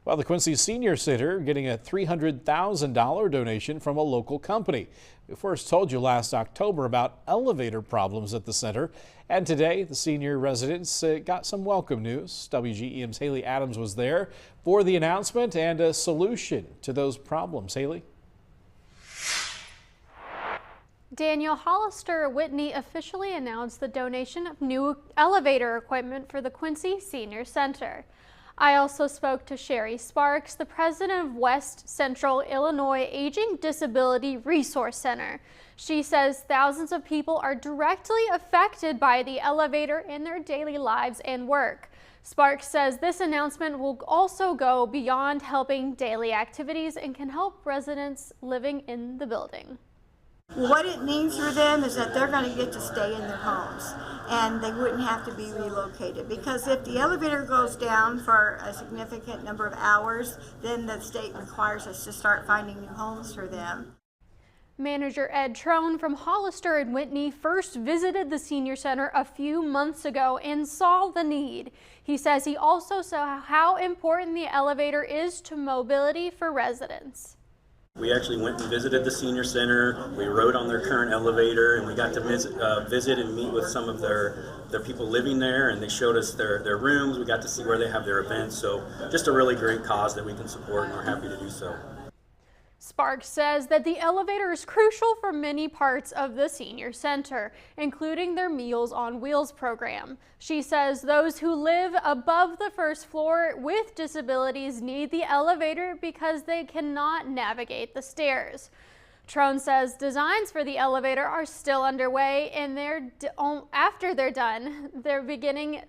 Well, the Quincy Senior Center getting a $300,000 donation from a local company. We first told you last October about elevator problems at the center, and today the senior residents got some welcome news. WGEM's Haley Adams was there for the announcement and a solution to those problems. Haley? Daniel, Hollister Whitney officially announced the donation of new elevator equipment for the Quincy Senior Center. I also spoke to Sherry Sparks, the president of West Central Illinois Aging Disability Resource Center. She says thousands of people are directly affected by the elevator in their daily lives and work. Sparks says this announcement will also go beyond helping daily activities and can help residents living in the building. What it means for them is that they're going to get to stay in their homes and they wouldn't have to be relocated, because if the elevator goes down for a significant number of hours, then the state requires us to start finding new homes for them. Manager Ed Trone from Hollister and Whitney first visited the senior center a few months ago and saw the need. He says he also saw how important the elevator is to mobility for residents. We actually went and visited the senior center. We rode on their current elevator, and we got to visit and meet with some of their people living there, and they showed us their rooms. We got to see where they have their events. So just a really great cause that we can support, and we're happy to do so. Sparks says that the elevator is crucial for many parts of the senior center, including their Meals on Wheels program. She says those who live above the first floor with disabilities need the elevator because they cannot navigate the stairs. Trone says designs for the elevator are still underway, and after they're done, they're beginning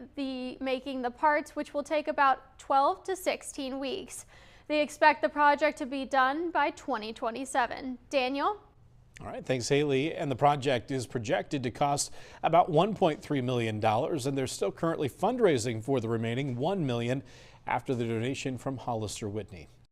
making the parts, which will take about 12 to 16 weeks. They expect the project to be done by 2027. Daniel? All right, thanks, Haley. And the project is projected to cost about $1.3 million, and they're still currently fundraising for the remaining $1 million after the donation from Hollister Whitney.